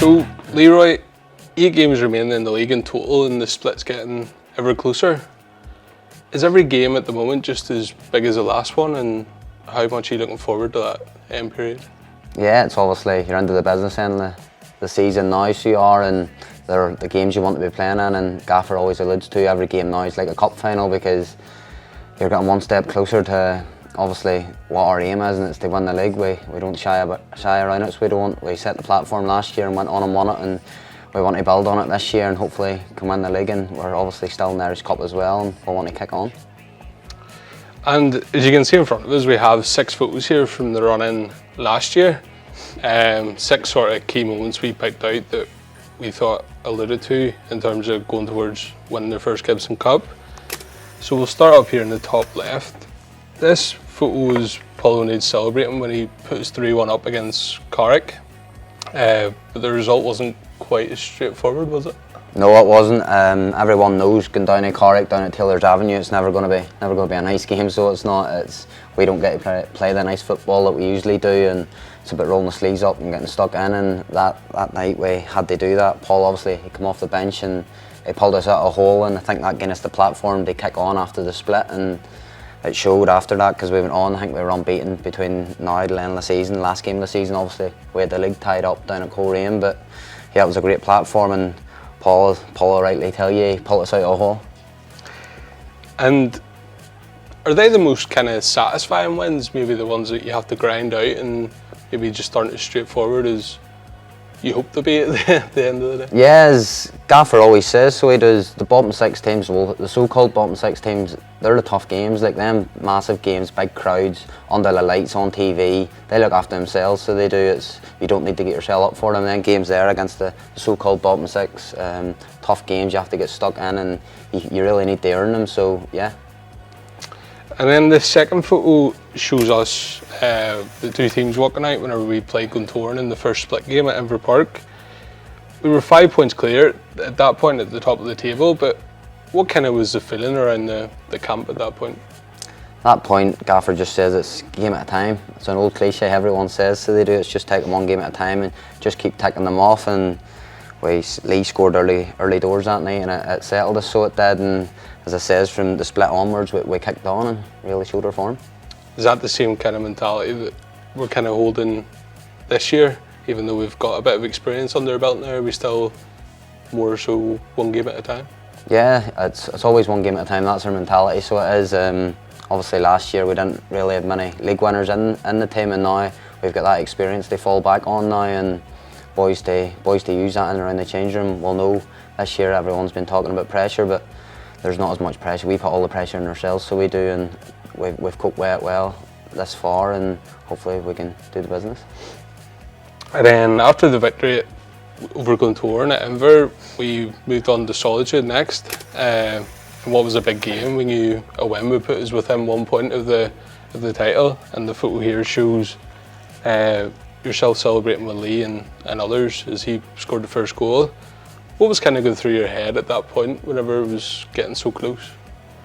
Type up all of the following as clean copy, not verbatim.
So, Leroy, 8 games remaining in the league in total, and the split's getting ever closer. Is every game at the moment just as big as the last one, and how much are you looking forward to that end period? Yeah, it's obviously you're into the business end of the season now, so you are, and they're the games you want to be playing in, and Gaffer always alludes to every game now is like a cup final because you're getting one step closer to obviously what our aim is, and it's to win the league. We don't shy around it, so we set the platform last year and went on and won it, and we want to build on it this year and hopefully can win the league, and we're obviously still in the Irish Cup as well, and we'll want to kick on. And as you can see in front of us, we have 6 photos here from the run-in last year. 6 sort of key moments we picked out that we thought alluded to in terms of going towards winning their first Gibson Cup. So we'll start up here in the top left. This photo was Paul O'Neill celebrating when he put his 3-1 up against Carrick, but the result wasn't quite as straightforward, was it? No, it wasn't. Everyone knows going down to Carrick, down at Taylor's Avenue, it's never going to be a nice game. So it's not. We don't get to play the nice football that we usually do, and it's about rolling the sleeves up and getting stuck in. And that night we had to do that. Paul obviously he came off the bench and he pulled us out of a hole, and I think that gave us the platform to kick on after the split, and it showed after that because we went on. I think we were unbeaten between now and the end of the season. Last game of the season, obviously we had the league tied up down at Coleraine, but yeah, it was a great platform, and Paul will rightly tell you, he pulled us out of a hole. And are they the most kind of satisfying wins, maybe the ones that you have to grind out and maybe just aren't as straightforward as you hope to be at the end of the day? Yeah, as Gaffer always says, so he does, the bottom 6 teams, well, the so-called bottom 6 teams, they're the tough games, like them massive games, big crowds, under the lights, on TV, they look after themselves, so they do. You don't need to get yourself up for them. Then games there against the so-called bottom 6, tough games you have to get stuck in, and you really need to earn them, so yeah. And then the second photo shows us the 2 teams walking out whenever we played Guntoran in the first split game at Inver Park. We were 5 points clear at that point at the top of the table, but what kind of was the feeling around the camp at that point? At that point, Gaffer just says it's game at a time. It's an old cliche everyone says, so they do. It's just take them one game at a time and just keep ticking them off. And Lee scored early doors that night, and it settled us, so it did. And as I says, from the split onwards, we kicked on and really showed our form. Is that the same kind of mentality that we're kind of holding this year? Even though we've got a bit of experience under our belt now, are we still more so one game at a time? Yeah, it's always one game at a time. That's our mentality. So it is. Obviously, last year we didn't really have many league winners in the team, and now we've got that experience to fall back on now, and boys to use that in around the change room. We'll know this year everyone's been talking about pressure, but there's not as much pressure. We put all the pressure on ourselves, so we do, and we've coped with it well this far, and hopefully we can do the business. And then after the victory over Glentoran at Inver, we moved on to Solitude next. And what was a big game? We knew a win would put us within 1 point of the title, and the photo here shows yourself celebrating with Lee and others as he scored the first goal. What was kind of going through your head at that point whenever it was getting so close?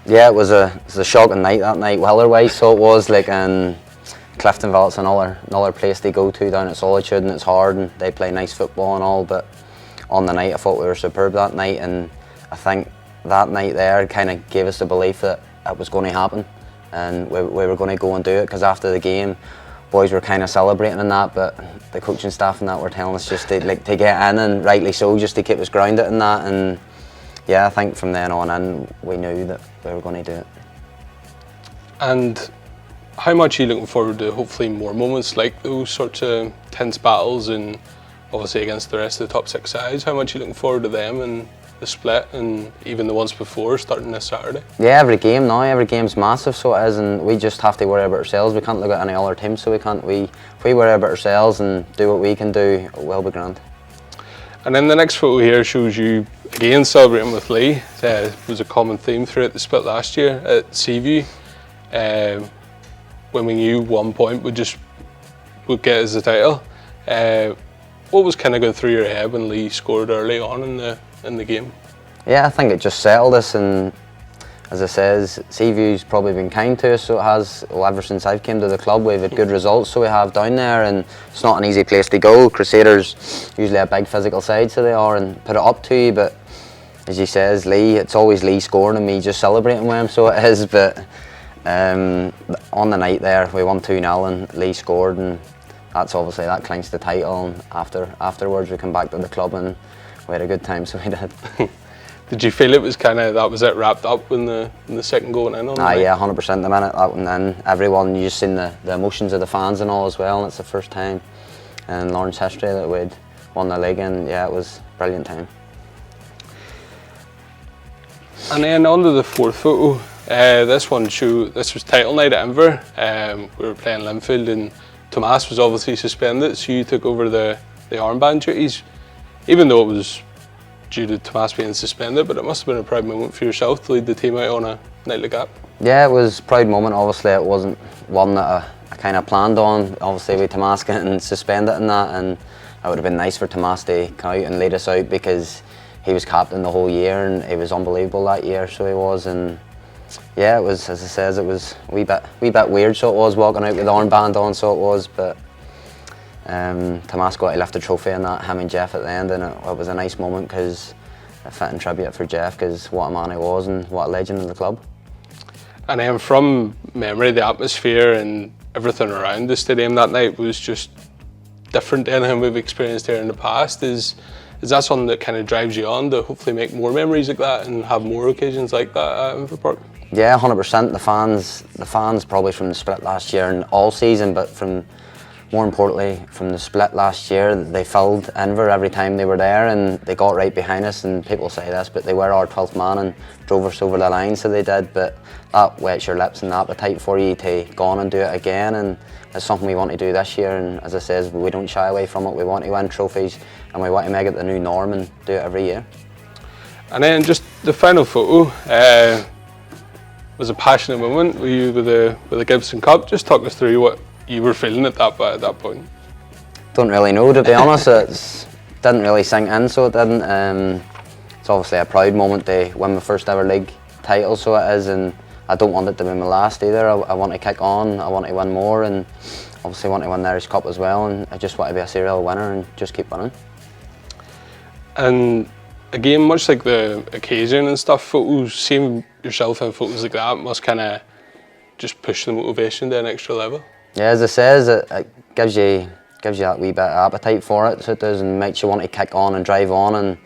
Yeah, it was a shocking night that night, weather-wise, so it was like Cliftonville, it's another place they go to down at Solitude, and it's hard and they play nice football and all, but on the night I thought we were superb that night, and I think that night there kind of gave us the belief that it was going to happen and we were going to go and do it, because after the game boys were kind of celebrating and that, but the coaching staff and that were telling us just to get in, and rightly so, just to keep us grounded in that. And yeah, I think from then on in we knew that we were going to do it. And how much are you looking forward to hopefully more moments like those sorts of tense battles, and obviously against the rest of the top 6 sides? How much are you looking forward to them and the split, and even the ones before starting this Saturday? Yeah, every game's massive, so it is, and we just have to worry about ourselves. We can't look at any other team, so if we worry about ourselves and do what we can do, it will be grand. And then the next photo here shows you again celebrating with Lee. It was a common theme throughout the split last year at Seaview. When we knew 1 point would get us the title. What was kind of going through your head when Lee scored early on in the game? Yeah, I think it just settled us, and as I says, Seaview's probably been kind to us, so it has. Well, ever since I've came to the club, we've had good results, so we have down there, and it's not an easy place to go. Crusaders usually a big physical side, so they are, and put it up to you. But as he says, Lee, it's always Lee scoring and me just celebrating with him, so it is. But on the night there, we won 2-0 and Lee scored, and that's obviously, that clinks the title. And afterwards, we come back to the club and we had a good time, so we did. Did you feel it was that was it wrapped up when the second goal went in? Yeah, 100%. The minute that went in, everyone, you just seen the emotions of the fans and all as well, and it's the first time in Lawrence history that we'd won the league, and yeah, it was a brilliant time. And then on to the fourth photo. This was title night at Inver. We were playing Linfield and Tomas was obviously suspended, so you took over the armband duties, even though it was due to Tomas being suspended, but it must have been a proud moment for yourself to lead the team out on a night like that. Yeah, it was a proud moment. Obviously it wasn't one that I kind of planned on, obviously with Tomas getting suspended and that, and it would have been nice for Tomas to come out and lead us out because he was captain the whole year and he was unbelievable that year, so he was. And yeah, it was, as I says, it was a wee bit weird, so it was, walking out with the armband on, so it was, but Tomas got to lift the trophy and that, him and Jeff at the end, and it was a nice moment because a fitting tribute for Jeff, because what a man he was and what a legend in the club. And then from memory, the atmosphere and everything around the stadium that night was just different to anything we've experienced here in the past. Is that something that kind of drives you on to hopefully make more memories like that and have more occasions like that at Inver Park? Yeah, 100%. The fans probably from the split last year and all season, but more importantly from the split last year, they filled Inver every time they were there, and they got right behind us, and people say this, but they were our 12th man and drove us over the line, so they did. But that whets your lips and the appetite for you to go on and do it again, and it's something we want to do this year. And as I says, we don't shy away from it. We want to win trophies and we want to make it the new norm and do it every year. And then just the final photo was a passionate moment with you with the Gibson Cup. Just talk us through what you were feeling at that point. Don't really know, to be honest. It didn't really sink in, so it didn't. It's obviously a proud moment to win my first ever league title, so it is, and I don't want it to be my last either. I want to kick on, I want to win more, and obviously want to win the Irish Cup as well, and I just want to be a serial winner and just keep winning. And again, much like the occasion and stuff, photos, seeing yourself in photos like that must kind of just push the motivation to an extra level. Yeah, as I says, it gives you that wee bit of appetite for it, so it does, and makes you want to kick on and drive on. And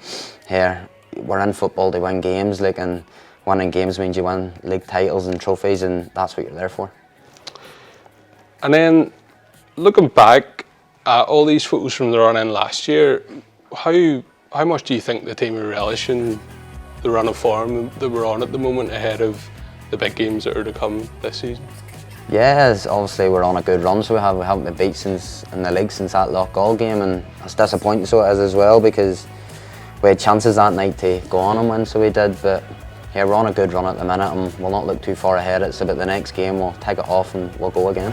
here, we're in football to win games, and winning games means you win league titles and trophies, and that's what you're there for. And then, looking back at all these photos from the run-in last year, how much do you think the team are relishing the run of form that we're on at the moment ahead of the big games that are to come this season? Yeah, obviously we're on a good run, so we haven't been beat in the league since that Loughgall game, and it's disappointing, so it is as well, because we had chances that night to go on and win, so we did. But yeah, we're on a good run at the minute, and we'll not look too far ahead. It's about the next game, we'll take it off and we'll go again.